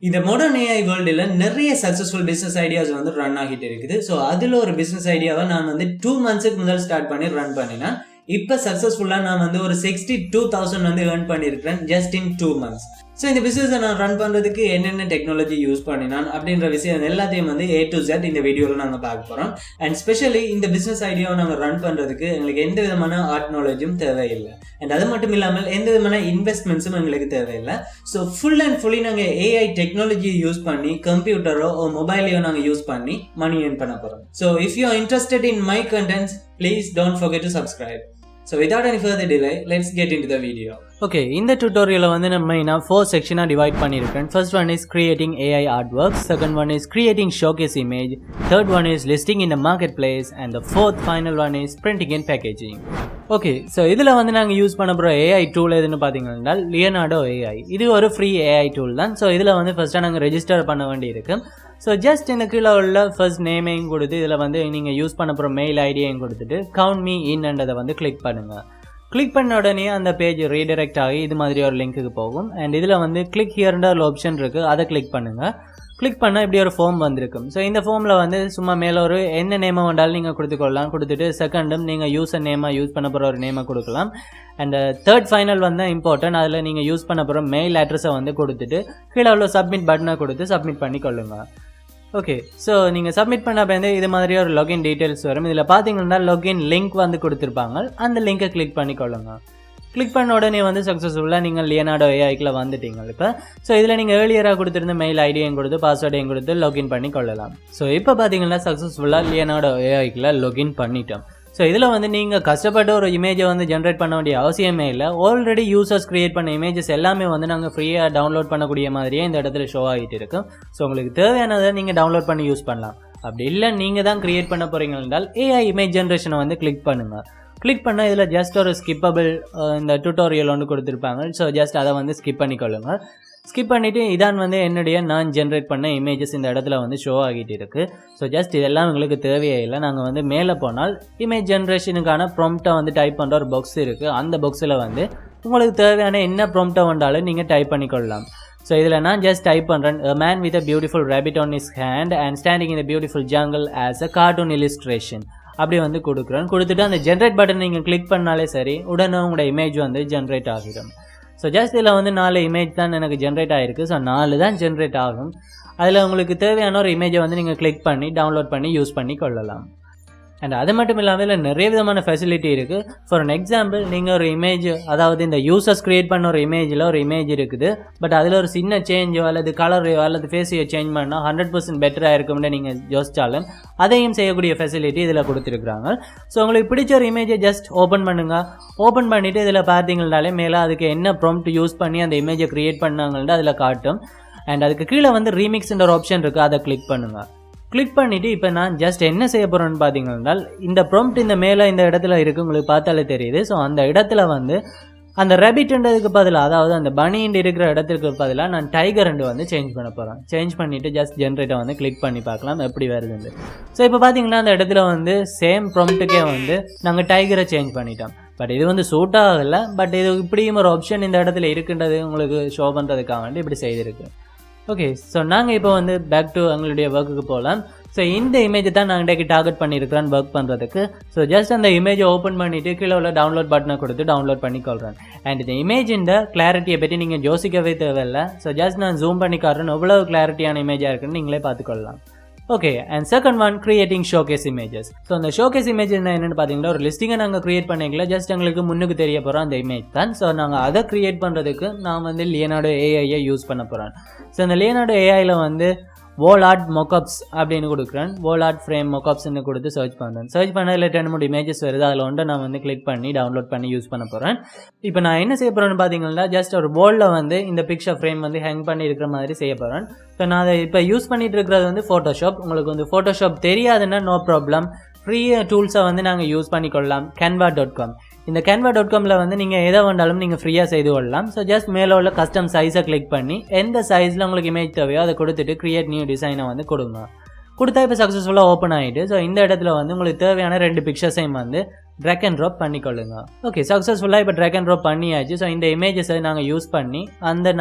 இந்த modern AI வேர்ல்டில் நிறைய சக்ஸஸ்ஃபுல் பிஸ்னஸ் ஐடியாஸ் வந்து ரன் ஆகிட்டு இருக்குது. ஸோ அதில் ஒரு பிஸ்னஸ் ஐடியாவை நான் வந்து 2 months முதல் ஸ்டார்ட் பண்ணி ரன் பண்ணினேன். இப்போ சக்ஸஸ்ஃபுல்லாக நான் வந்து ஒரு 62,000 வந்து ஏர்ன் பண்ணியிருக்கிறேன் ஜஸ்ட் இன் 2 months. ஸோ இந்த பிஸ்னஸை நான் ரன் பண்ணுறதுக்கு என்னென்ன டெக்னாலஜி யூஸ் பண்ணினான் அப்படின்ற விஷயம் எல்லாத்தையும் வந்து A to Z இந்த வீடியோவில் நாங்கள் பார்க்க போகிறோம். அண்ட் ஸ்பெஷலி இந்த பிஸ்னஸ் ஐடியாவை நாங்கள் ரன் பண்ணுறதுக்கு எங்களுக்கு எந்த விதமான ஆர்ட் நாலேஜும் தேவையில்லை. அண்ட் அது மட்டும் இல்லாமல் எந்த விதமான இன்வெஸ்ட்மெண்ட்ஸும் எங்களுக்கு தேவையில்லை. ஸோ ஃபுல் அண்ட் ஃபுல்லி நாங்கள் ஏஐ டெக்னாலஜியை யூஸ் பண்ணி கம்ப்யூட்டரோ மொபைலையோ நாங்கள் யூஸ் பண்ணி மணி ஏர்ன் பண்ண போகிறோம். So if you are interested in my contents, please don't forget to subscribe. So without any further delay, let's get into the video. Okay, இந்த tutorial வந்து நம்ம மெயினா 4 செக்ஷனா டிவைட் பண்ணிருக்கேன். First one is creating AI artworks, second one is creating showcase image, third one is listing in the marketplace, and the fourth final one is printing and packaging. Okay, so இதில் வந்து நாங்கள் use பண்ண போகிற AI tool எதுன்னு பார்த்தீங்கன்னா Leonardo AI. இது ஒரு free AI tool தான். ஸோ இதில் வந்து ஃபஸ்ட்டாக நாங்கள் ரெஜிஸ்டர் பண்ண வேண்டியிருக்கு. ஸோ ஜஸ்ட் எனக்கு கீழே உள்ள ஃபர்ஸ்ட் நேமையும் கொடுத்து இதில் வந்து நீங்கள் யூஸ் பண்ண போகிற மெயில் ஐடியையும் கொடுத்துட்டு கவுண்ட் மீ இன்னன்றதை வந்து கிளிக் பண்ணுங்கள். கிளிக் பண்ண உடனே அந்த பேஜ் ரீடைரக்ட் ஆகி இது மாதிரி ஒரு லிங்க்குக்கு போகும். அண்ட் இதில் வந்து கிளிக் ஹியர்ன்ற ஒரு ஆப்ஷன் இருக்குது, அதை கிளிக் பண்ணுங்கள். கிளிக் பண்ணால் இப்படி ஒரு ஃபார்ம் வந்திருக்கும். ஸோ இந்த ஃபார்மில் வந்து சும்மா மேலே ஒரு என்ன நேமை வேண்டாலும் நீங்கள் கொடுத்துக்கொள்ளலாம். கொடுத்துட்டு செகண்டும் நீங்கள் யூஸர் நேமாக யூஸ் பண்ண போகிற ஒரு நேமை கொடுக்கலாம். அண்ட் தேர்ட் ஃபைனல் வந்து இம்பார்ட்டன்ட், அதில் நீங்கள் யூஸ் பண்ண போகிற மெயில் அட்ரஸை வந்து கொடுத்துட்டு கீழே உள்ள சப்மிட் பட்டனை கொடுத்து சப்மிட் பண்ணி கொள்ளுங்கள். ஓகே, ஸோ நீங்கள் சப்மிட் பண்ண வந்து இது மாதிரி ஒரு லாகின் டீட்டெயில்ஸ் வரும். இதில் பார்த்தீங்கன்னா லாகின் லிங்க் வந்து கொடுத்துருப்பாங்க, அந்த லிங்கை கிளிக் பண்ணிக்கொள்ளுங்க. கிளிக் பண்ண உடனே வந்து சக்ஸஸ்ஃபுல்லாக நீங்கள் லியனார்டோ ஏஐக்குள்ள வந்துட்டீங்க இப்போ. ஸோ இதில் நீங்கள் ஏர்லியராக கொடுத்துருந்த மெயில் ஐடியையும் கொடுத்து பாஸ்வேர்டையும் கொடுத்து லாகின் பண்ணி கொள்ளலாம். ஸோ இப்போ பார்த்தீங்கன்னா சக்ஸஸ்ஃபுல்லாக லியனார்டோ ஏஐக்குள்ள லாகின் பண்ணிட்டோம். ஸோ இதில் வந்து நீங்கள் கஷ்டப்பட்ட ஒரு இமேஜை வந்து ஜென்ரேட் பண்ண வேண்டிய அவசியமே இல்லை. ஆல்ரெடி யூசர்ஸ் க்ரியேட் பண்ண இமேஜஸ் எல்லாமே வந்து நாங்கள் ஃப்ரீயாக டவுன்லோட் பண்ணக்கூடிய மாதிரியே இந்த இடத்துல ஷோ ஆகிட்டு இருக்கும். ஸோ உங்களுக்கு தேவையானதை நீங்கள் டவுன்லோட் பண்ணி யூஸ் பண்ணலாம். அப்படி இல்லை நீங்கள் தான் க்ரியேட் பண்ண போகிறீங்க என்றால் ஏஐ இமேஜ் ஜென்ரேஷனை வந்து கிளிக் பண்ணுங்கள். கிளிக் பண்ணால் இதில் ஜஸ்ட் ஒரு ஸ்கிப்பபிள் இந்த டியூட்டோரியல் ஒன்று கொடுத்துருப்பாங்க. ஸோ ஜஸ்ட் அதை வந்து ஸ்கிப் பண்ணிக்கொள்ளுங்கள். ஸ்கிப் பண்ணிவிட்டு இதான் வந்து என்னுடைய நான் ஜென்ரேட் பண்ண இமேஜஸ் இந்த இடத்துல வந்து ஷோ ஆகிட்டு இருக்குது. ஸோ ஜஸ்ட் இதெல்லாம் உங்களுக்கு தேவையே இல்லை. நாங்கள் வந்து மேலே போனால் இமேஜ் ஜென்ரேஷனுக்கான ப்ராம்ப்டை வந்து டைப் பண்ணுற ஒரு பாக்ஸ் இருக்குது. அந்த பாக்ஸில் வந்து உங்களுக்கு தேவையான என்ன ப்ராம்ப்டை வந்தாலும் நீங்கள் டைப் பண்ணிக்கொள்ளலாம். ஸோ இதில் நான் ஜஸ்ட் டைப் பண்ணுறேன், a man with a beautiful rabbit on his hand and standing in a beautiful jungle as a cartoon illustration அப்படி வந்து கொடுக்குறேன். கொடுத்துட்டு அந்த ஜென்ரேட் பட்டன் நீங்கள் கிளிக் பண்ணாலே சரி, உடனே உங்களோட இமேஜ் வந்து ஜென்ரேட் ஆகிடும். ஸோ ஜஸ்ட் இதில் வந்து 4 இமேஜ் தான் எனக்கு ஜென்ரேட் ஆகிருக்கு. ஸோ 4 தான் ஜென்ரேட் ஆகும். அதில் உங்களுக்கு தேவையான ஒரு இமேஜை வந்து நீங்கள் கிளிக் பண்ணி டவுன்லோட் பண்ணி யூஸ் பண்ணி கொள்ளலாம். அண்ட் அது மட்டும் இல்லாமல் இதில் நிறைய விதமான ஃபெசிலிட்டி இருக்குது. ஃபார் அன் எக்ஸாம்பிள், நீங்கள் ஒரு இமேஜ், அதாவது இந்த யூசர்ஸ் க்ரியேட் பண்ண ஒரு இமேஜில் ஒரு இமேஜ் இருக்குது, பட் அதில் ஒரு சின்ன சேஞ்சோ அல்லது கலரையோ அல்லது ஃபேஸையோ சேஞ்ச் பண்ணால் 100% பெட்டராக இருக்கும்னு நீங்கள் யோசிச்சாலும் அதையும் செய்யக்கூடிய ஃபெசிலிட்டி இதில் கொடுத்துருக்குறாங்க. ஸோ உங்களுக்கு பிடிச்ச ஒரு இமேஜை ஜஸ்ட் ஓப்பன் பண்ணுங்கள். ஓப்பன் பண்ணிவிட்டு இதில் பார்த்தீங்கன்னாலே மேலே அதுக்கு என்ன ப்ராம்ப்ட் யூஸ் பண்ணி அந்த இமேஜை க்ரியேட் பண்ணாங்கன்ட்டு அதில் காட்டும். அண்ட் அதுக்கு கீழே வந்து ரீமிக்ஸ்ன்ற ஒரு ஆப்ஷன் இருக்குது, அதை கிளிக் பண்ணுங்கள். கிளிக் பண்ணிவிட்டு இப்போ நான் ஜஸ்ட் என்ன செய்ய போகிறேன்னு பார்த்தீங்கன்னா, இந்த ப்ராம்ப்ட் இந்த மேலே இந்த இடத்துல இருக்குது, உங்களுக்கு பார்த்தாலே தெரியுது. ஸோ அந்த இடத்துல வந்து அந்த ரேபிட்ன்றதுக்கு பதிலாக, அதாவது அந்த பனின்னு இருக்கிற இடத்துக்கு பதிலாக நான் டைகர் வந்து சேஞ்ச் பண்ண போகிறேன். சேஞ்ச் பண்ணிவிட்டு ஜஸ்ட் ஜென்ரேட்டை வந்து கிளிக் பண்ணி பார்க்கலாம் எப்படி வருதுன்னு. ஸோ இப்போ பார்த்தீங்கன்னா அந்த இடத்துல வந்து சேம் ப்ராம்ப்ட்டுக்கே வந்து நாங்கள் டைகரை சேஞ்ச் பண்ணிட்டோம். பட் இது வந்து சூட் ஆகலை. பட் இது இப்படியும் ஒரு ஆப்ஷன் இந்த இடத்துல இருக்குன்றது உங்களுக்கு ஷோ பண்ணுறதுக்காக வேண்டி இப்படி செய்திருக்கு. ஓகே, ஸோ நாங்கள் இப்போ வந்து பேக் டு எங்களுடைய ஒர்க்குக்கு போகலாம். ஸோ இந்த இமேஜை தான் நாங்கள் இன்றைக்கி டார்கெட் பண்ணியிருக்கிறேன் ஒர்க் பண்ணுறதுக்கு. ஸோ ஜஸ்ட் அந்த இமேஜை ஓப்பன் பண்ணிவிட்டு கீழே உள்ள டவுன்லோட் பட்டனை கொடுத்து டவுன்லோட் பண்ணிக்கொள்கிறேன். அண்ட் இந்த இமேஜின் கிளாரிட்டியை பற்றி நீங்கள் யோசிக்கவே தேவையில்லை. ஸோ ஜஸ்ட் நான் ஜூம் பண்ணி காட்டுறேன், எவ்வளவு கிளாரிட்டியான இமேஜாக இருக்குன்னு நீங்களே பார்த்துக்கொள்ளலாம். Okay, and second one, creating showcase images. So அந்த ஷோகேஸ் இமேஜ் என்னென்னு பார்த்தீங்கன்னா, ஒரு லிஸ்டிங்கை நாங்கள் கிரியேட் பண்ணிக்கல, ஜஸ்ட் எங்களுக்கு முன்னுக்கு தெரிய போகிறோம் அந்த இமேஜ் தான். ஸோ நாங்கள் அதை கிரியேட் பண்ணுறதுக்கு நான் வந்து லியனார்டோ ஏஐயை யூஸ் பண்ண போகிறேன். ஸோ இந்த லியனார்டோ ஏஐயில் வந்து வால் ஆர்ட் மொக்கப்ஸ் அப்படின்னு கொடுக்குறேன். வால் ஆர்ட் ஃப்ரேம் மொக்கப்ஸ்ன்னு கொடுத்து சர்ச் பண்ணுறேன். சர்ச் பண்ணதில் 2-3 இமேஜஸ் வருது. அதில் ஒன்று நான் வந்து கிளிக் பண்ணி டவுன்லோட் பண்ணி யூஸ் பண்ண போகிறேன். இப்போ நான் என்ன செய்ய போகிறேன்னு பார்த்தீங்கன்னா, ஜஸ்ட் ஒரு வாலில் வந்து இந்த பிக்சர் ஃப்ரேம் வந்து ஹேங் பண்ணி இருக்கிற மாதிரி செய்ய போகிறேன். ஸோ நான் அதை இப்போ யூஸ் பண்ணிட்டு இருக்கிறது வந்து ஃபோட்டோஷாப். உங்களுக்கு வந்து ஃபோட்டோஷாப் தெரியாதுன்னா நோ ப்ராப்ளம், ஃப்ரீ டூல்ஸை வந்து நாங்கள் யூஸ் பண்ணிக்கொள்ளலாம். canva.com. இந்த canva.comல வந்து நீங்கள் எதை வேண்டாலும் நீங்கள் ஃப்ரீயாக செய்து கொள்ளலாம். ஸோ ஜஸ்ட் மேலே உள்ள கஸ்டம் சைஸை கிளிக் பண்ணி எந்த சைஸில் உங்களுக்கு இமேஜ் தேவையோ அதை கொடுத்துட்டு கிரியேட் நியூ டிசைனை வந்து கொடுங்க. கொடுத்தா இப்போ சக்ஸஸ்ஃபுல்லாக ஓப்பன் ஆகிட்டு, ஸோ இந்த இடத்துல வந்து உங்களுக்கு தேவையான 2 பிக்சர்ஸையும் வந்து ட்ராக் அண்ட் ட்ராப் பண்ணிக்கொள்ளுங்க. ஓகே, சக்ஸஸ்ஃபுல்லாக இப்போ ட்ராக் அண்ட் ட்ராப் பண்ணியாச்சு. ஸோ இந்த இமேஜஸை நாங்கள் யூஸ் பண்ணி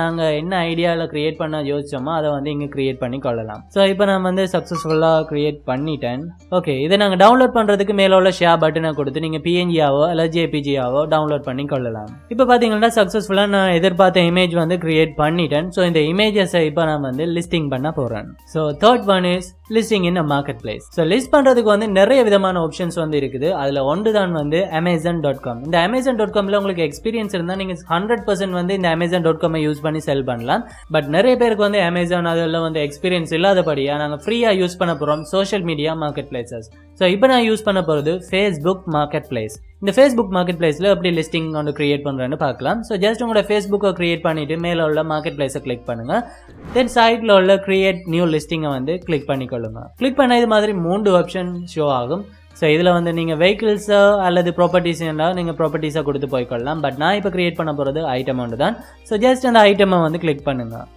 நாங்கள் என்ன ஐடியாவில் க்ரியேட் பண்ண யோசிச்சோமோ அதை வந்து இங்கே க்ரியேட் பண்ணி கொள்ளலாம். ஸோ இப்போ நான் வந்து சக்ஸஸ்ஃபுல்லாக க்ரியேட் பண்ணிட்டேன். ஓகே, இதை நாங்கள் டவுன்லோட் பண்ணுறதுக்கு மேலே உள்ள ஷேர் பட்டனை கொடுத்து நீங்கள் பிஎன்ஜியாவோ அல்ல ஜேபிஜியாவோ டவுன்லோட் பண்ணி கொள்ளலாம். இப்போ பார்த்தீங்கன்னா சக்ஸஸ்ஃபுல்லாக நான் எதிர்பார்த்த இமேஜ் வந்து க்ரியேட் பண்ணிட்டேன். ஸோ இந்த இமேஜஸை இப்போ நான் வந்து லிஸ்டிங் பண்ண போகிறேன். So third one is listing in a market place. So list பண்ணுறதுக்கு வந்து நிறைய விதமான ஆப்ஷன்ஸ் வந்து இருக்குது. அதில் ஒன்று தான் வந்து Amazon.com. இந்த Amazon.comல உங்களுக்கு எக்ஸ்பீரியன்ஸ் இருந்தால் நீங்கள் 100% வந்து இந்த Amazon.com யூஸ் பண்ணி செல் பண்ணலாம். பட் நிறைய பேருக்கு வந்து Amazon அதெல்லாம் வந்து எக்ஸ்பீரியன்ஸ் இல்லாதபடியாக நாங்கள் ஃப்ரீயாக யூஸ் பண்ண போகிறோம் social media market places. So இப்போ நான் யூஸ் பண்ண போகிறது ஃபேஸ்புக் மார்க்கெட் பிளேஸ். இந்த ஃபேஸ்புக் மார்க்கெட் பிளேஸில் எப்படி லிஸ்டிங் வந்து கிரியேட் பண்ணுறேன்னு பார்க்கலாம். ஸோ ஜஸ்ட் உங்களோட ஃபேஸ்புக்கை கிரியேட் பண்ணிவிட்டு மேலே உள்ள மார்க்கெட் பிளேஸை கிளிக் பண்ணுங்கள். தென் சைட்டில் உள்ள கிரியேட் நியூ லிஸ்டிங்கை வந்து கிளிக் பண்ணிக்கொள்ளுங்க. கிளிக் பண்ண இது மாதிரி 3 ஆப்ஷன் ஷோ ஆகும். ஸோ இதில் வந்து நீங்கள் வெஹிக்கிள்ஸோ அல்லது ப்ராப்பர்ட்டிஸ் இருந்தால் நீங்கள் ப்ராப்பர்ட்டிஸாக கொடுத்து போய்க்கொள்ளலாம். பட் நான் இப்போ கிரியேட் பண்ண போகிறது ஐட்டம் ஒன்று தான். ஸோ ஜஸ்ட் அந்த ஐட்டமை வந்து கிளிக் பண்ணுங்கள்.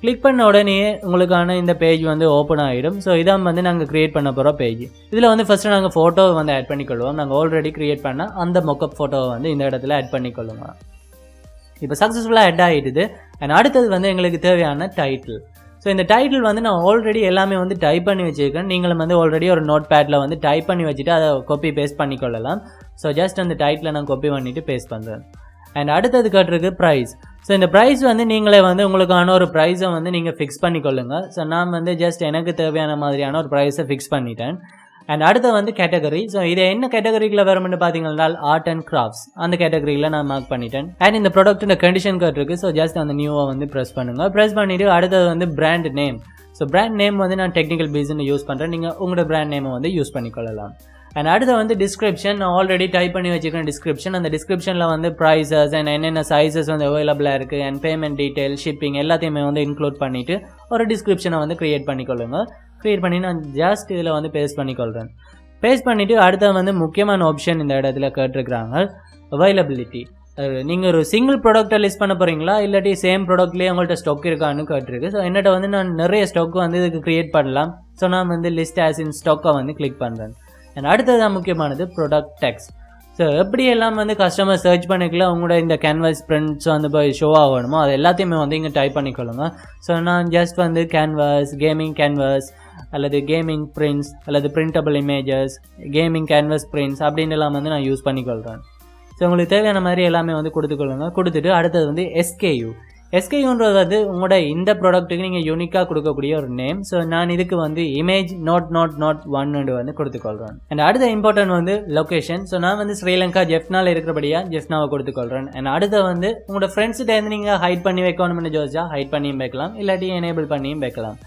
கிளிக் பண்ண உடனே உங்களுக்கான இந்த பேஜ் வந்து ஓப்பன் ஆகிடும். ஸோ இதான் வந்து நாங்கள் க்ரியேட் பண்ண போகிற பேஜ். இதில் வந்து ஃபஸ்ட்டு நாங்கள் ஃபோட்டோவை வந்து ஆட் பண்ணிக்கொள்வோம். நாங்கள் ஆல்ரெடி க்ரியேட் பண்ண அந்த மொக்கப் ஃபோட்டோவை வந்து இந்த இடத்துல ஆட் பண்ணிக்கொள்ளுங்க. இப்போ சக்ஸஸ்ஃபுல்லாக ஆட் ஆகிடுது. அண்ட் அடுத்தது வந்து எங்களுக்கு தேவையான டைட்டில். ஸோ இந்த டைட்டில் வந்து நான் ஆல்ரெடி எல்லாமே வந்து டைப் பண்ணி வச்சுருக்கேன். நீங்களும் வந்து ஆல்ரெடி ஒரு நோட் பேடில் வந்து டைப் பண்ணி வச்சுட்டு அதை காப்பி பேஸ்ட் பண்ணிக்கொள்ளலாம். ஸோ ஜஸ்ட் அந்த டைட்டிலை நான் காப்பி பண்ணிவிட்டு பேஸ்ட் பண்ணுறேன். அண்ட் அடுத்தது கேட்டிருக்கு ப்ரைஸ். ஸோ இந்த ப்ரைஸ் வந்து நீங்களே வந்து உங்களுக்கான ஒரு ப்ரைஸை வந்து நீங்கள் ஃபிக்ஸ் பண்ணிக்கொள்ளுங்க. ஸோ நான் வந்து ஜஸ்ட் எனக்கு தேவையான மாதிரியான ஒரு ப்ரைஸை ஃபிக்ஸ் பண்ணிட்டேன். அண்ட் அடுத்து வந்து கேட்டகரி. ஸோ இதை என்ன கேட்டகரியில் வரும்னு பார்த்தீங்கன்னா ஆர்ட் அண்ட் கிராஃப்ட்ஸ் அந்த கேட்டகரியில் நான் மார்க் பண்ணிட்டேன். அண்ட் இந்த ப்ராடக்ட் கண்டிஷன் கேட்டிருக்கு. ஸோ ஜஸ்ட் அந்த நியூவை வந்து ப்ரெஸ் பண்ணுங்கள். ப்ரெஸ் பண்ணிவிட்டு அடுத்தது வந்து brand name. So brand name வந்து நான் டெக்னிக்கல் பீஸ்ன்னு யூஸ் பண்ணுறேன். நீங்கள் உங்களோட பிராண்ட் நேமை வந்து யூஸ் பண்ணிக்கொள்ளலாம். அண்ட் அடுத்து வந்து டிஸ்கிரிப்ஷன். நான் ஆல்ரெடி டைப் பண்ணி வச்சுக்கிறேன் டிஸ்கிரிப்ஷன். அந்த டிஸ்கிரிப்ஷனில் வந்து ப்ரைஸஸ் அண்ட் என்னென்ன சைஸஸ் வந்து அவைலபிளாக இருக்குது அண்ட் பேமெண்ட் டீட்டெயில் ஷிப்பிங் எல்லாத்தையுமே வந்து இன்க்ளூட் பண்ணிவிட்டு ஒரு டிஸ்கிரிப்ஷனை வந்து க்ரியேட் பண்ணிக்கொள்ளுங்க. க்ரியேட் பண்ணி நான் ஜஸ்ட் இதில் வந்து பேஸ்ட் பண்ணிக்கொள்கிறேன். பேஸ்ட் பண்ணிவிட்டு அடுத்த வந்து முக்கியமான ஆப்ஷன் இந்த இடத்துல கேட்டிருக்கிறாங்க அவைலபிலிட்டி. நீங்கள் ஒரு சிங்கிள் ப்ராடக்ட்டை லிஸ்ட் பண்ண போகிறீங்களா இல்லாட்டி சேம் ப்ராடக்ட்லேயே உங்கள்கிட்ட ஸ்டாக் இருக்கான்னு கேட்டிருக்கு. ஸோ என்னட்ட வந்து நான் நிறைய ஸ்டாக் வந்து இதுக்கு க்ரியேட் பண்ணலாம். ஸோ நான் வந்து லிஸ்ட் ஆஸ் இன் ஸ்டாக்கை வந்து கிளிக் பண்ணுறேன். அண்ட் அடுத்தது தான் முக்கியமானது ப்ராடக்ட் டெக்ஸ்ட். ஸோ எப்படி எல்லாம் வந்து கஸ்டமர் சர்ச் பண்ணிக்கல உங்களோட இந்த கேன்வாஸ் பிரிண்ட்ஸ் வந்து போய் ஷோ ஆகணுமோ அது எல்லாத்தையுமே வந்து இங்கே டைப் பண்ணிக்கொள்ளுங்க. ஸோ நான் ஜஸ்ட் வந்து கேன்வாஸ், கேமிங் கேன்வாஸ் அல்லது கேமிங் பிரிண்ட்ஸ் அல்லது printable images, gaming canvas prints அப்படின்னு எல்லாம் வந்து நான் யூஸ் பண்ணிக்கொள்கிறேன். ஸோ உங்களுக்கு தேவையான மாதிரி எல்லாமே வந்து கொடுத்துக்கொள்ளுங்க. கொடுத்துட்டு அடுத்தது வந்து எஸ்கேயூ. எஸ்கேயூன்றது வந்து உங்களோட இந்த ப்ராடக்ட்டுக்கு நீங்கள் யூனிக்காக கொடுக்கக்கூடிய ஒரு நேம். ஸோ நான் இதுக்கு வந்து இமேஜ் not 1 வந்து கொடுத்துக்கொள்கிறேன். அண்ட் அடுத்த இம்பார்ட்டன்ட் வந்து லொக்கேஷன். ஸோ நான் வந்து ஸ்ரீலங்கா ஜெஃப்னாவில் இருக்கிறபடியாக ஜெஃப்னாவை கொடுத்துக்கொள்கிறேன். அண்ட் அடுத்த வந்து உங்களோட ஃப்ரெண்ட்ஸ்கிட்ட இருந்து நீங்கள் ஹைட் பண்ணி வைக்கணும்னு யோசிச்சா ஹைட் பண்ணியும் வைக்கலாம் இல்லாட்டி எனேபிள் பண்ணியும் வைக்கலாம்.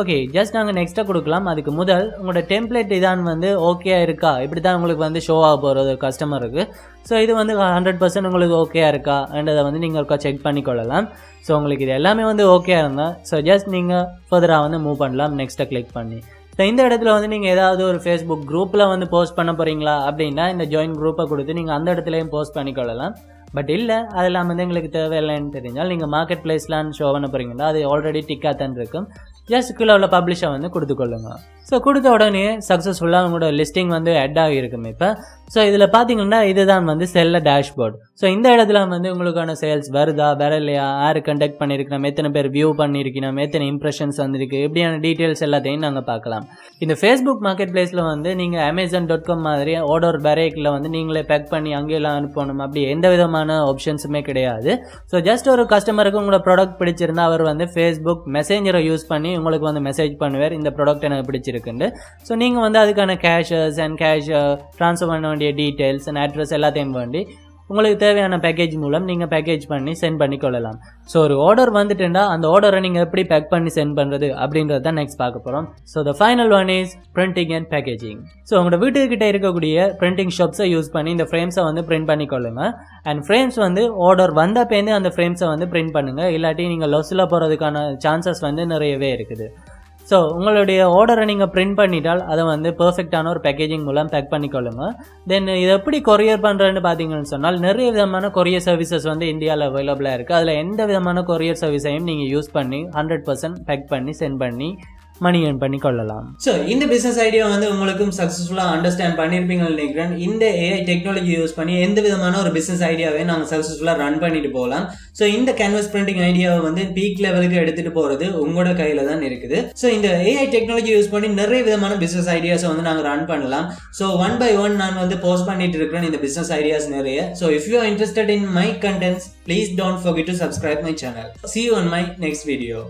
ஓகே, ஜஸ்ட் நாங்கள் நெக்ஸ்ட்டாக கொடுக்கலாம். அதுக்கு முதல் உங்களோட டெம்ப்ளேட் இதான் வந்து ஓகே இருக்கா, இப்படி தான் உங்களுக்கு வந்து ஷோ ஆக போகிறது கஸ்டமருக்கு. ஸோ இது வந்து 100% உங்களுக்கு ஓகே இருக்கா என்றதை வந்து நீங்கள் ஒருக்கா செக் பண்ணிக்கொள்ளலாம். ஸோ உங்களுக்கு இது எல்லாமே வந்து ஓகே இருந்தால் ஸோ ஜஸ்ட் நீங்கள் ஃபர்தராக வந்து மூவ் பண்ணலாம் நெக்ஸ்ட்டை கிளிக் பண்ணி. ஸோ இந்த இடத்துல வந்து நீங்கள் ஏதாவது ஒரு ஃபேஸ்புக் குரூப்பில் வந்து போஸ்ட் பண்ண போகிறீங்களா அப்படின்னா இந்த ஜாயின் குரூப்பை கொடுத்து நீங்கள் அந்த இடத்துலையும் போஸ்ட் பண்ணிக்கொள்ளலாம். பட் இல்லை அதெல்லாம் வந்து எங்களுக்கு தேவையில்லைன்னு தெரிஞ்சால் நீங்கள் மார்க்கெட் பிளேஸ்லான்னு ஷோ பண்ண போகிறீங்களா அது ஆல்ரெடி டிக்காக தான் இருக்கும். ஜஸ்ட் கீழே உள்ள பப்ளிஷை வந்து கொடுத்துக்கொள்ளுங்க. ஸோ கொடுத்த உடனே சக்ஸஸ்ஃபுல்லாக உங்களோட லிஸ்டிங் வந்து ஆட் ஆகியிருக்கும் இப்போ. ஸோ இதில் பார்த்தீங்கன்னா இதுதான் வந்து செல்ல டேஷ்போர்ட். ஸோ இந்த இடத்துல வந்து உங்களுக்கான சேல்ஸ் வருதா வரலையா, யார் கண்டக்ட் பண்ணியிருக்கணும், எத்தனை பேர் வியூ பண்ணியிருக்கணும், எத்தனை இம்ப்ரெஷன்ஸ் வந்துருக்கு, இப்படியான டீட்டெயில்ஸ் எல்லாத்தையும் நாங்கள் பார்க்கலாம். இந்த ஃபேஸ்புக் மார்க்கெட் பிளேஸில் வந்து நீங்கள் Amazon.com மாதிரி ஆர்டர் பேரேக்கில் வந்து நீங்களே பேக் பண்ணி அங்கேயெல்லாம் அனுப்பணும் அப்படி எந்த விதமான ஆப்ஷன்ஸுமே கிடையாது. ஸோ ஜஸ்ட் ஒரு கஸ்டமருக்கு உங்களோட ப்ராடக்ட் பிடிச்சிருந்தா அவர் வந்து ஃபேஸ்புக் மெசேஞ்சரை யூஸ் பண்ணி உங்களுக்கு வந்து மெசேஜ் பண்ணுவார் இந்த ப்ராடக்ட் எனக்கு பிடிச்சிருக்குண்டு. ஸோ நீங்கள் வந்து அதுக்கான கேஷஸ் அண்ட் கேஷ் ட்ரான்ஸ்ஃபர் பண்ண வேண்டிய டீட்டெயில்ஸ் அண்ட் அட்ரஸ் எல்லாத்தையும் வேண்டி உங்களுக்கு தேவையான பேக்கேஜ் மூலம் நீங்கள் பேக்கேஜ் பண்ணி சென்ட் பண்ணி கொள்ளலாம். ஸோ ஒரு ஆர்டர் வந்துட்டுண்டா அந்த ஆர்டரை நீங்கள் எப்படி பேக் பண்ணி சென்ட் பண்ணுறது அப்படின்றது தான் நெக்ஸ்ட் பார்க்க போகிறோம். So the final one is printing and packaging. So உங்களோட வீட்டுக்கிட்ட இருக்கக்கூடிய பிரிண்டிங் ஷாப்ஸை யூஸ் பண்ணி இந்த ஃப்ரேம்ஸை வந்து பிரிண்ட் பண்ணி கொள்ளுங்கள். அண்ட் ஃப்ரேம்ஸ் வந்து ஆர்டர் வந்தப்பேருந்து அந்த ஃப்ரேம்ஸை வந்து பிரிண்ட் பண்ணுங்கள். இல்லாட்டி நீங்கள் லொஸில் போகிறதுக்கான சான்சஸ் வந்து நிறையவே இருக்குது. ஸோ உங்களுடைய ஆர்டரை நீங்கள் பிரிண்ட் பண்ணிட்டால் அதை வந்து பர்ஃபெக்டான ஒரு பேக்கேஜிங் மூலம் பேக் பண்ணிக்கொள்ளுங்க. தென் இதை எப்படி கொரியர் பண்ணுறேன்னு பார்த்தீங்கன்னு சொன்னால் நிறைய விதமான கொரியர் சர்வீசஸ் வந்து இந்தியாவில் அவைலபிளாக இருக்குது. அதில் எந்த விதமான கொரியர் சர்வீஸையும் நீங்கள் யூஸ் பண்ணி 100% பேக் பண்ணி சென்ட் பண்ணி மணி earn பண்ணி கொள்ளலாம். ஸோ இந்த பிசினஸ் ஐடியா வந்து உங்களுக்கும் சக்ஸஸ்ஃபுல்லாக அண்டர்ஸ்டாண்ட் பண்ணியிருப்பீங்கன்னு நினைக்கிறேன். இந்த ஏஐ டெக்னாலஜி யூஸ் பண்ணி எந்த விதமான ஒரு பிசினஸ் ஐடியாவே நாங்கள் சக்ஸஸ்ஃபுல்லாக ரன் பண்ணிட்டு போகலாம். ஸோ இந்த கேன்வஸ் பிரிண்டிங் ஐடியாவை வந்து பீக் லெவலுக்கு எடுத்துட்டு போறது உங்களோட கையில தான் இருக்குது. ஸோ இந்த ஏஐ டெக்னாலஜி யூஸ் பண்ணி நிறைய விதமான பிசினஸ் ஐடியாஸை வந்து நாங்கள் ரன் பண்ணலாம். ஸோ ஒன் பை ஒன் நான் வந்து போஸ்ட் பண்ணிட்டு இருக்கிறேன் இந்த பிசினஸ் ஐடியாஸ் நிறைய. So if you are interested in my contents, please don't forget to subscribe my channel. See you on my next video.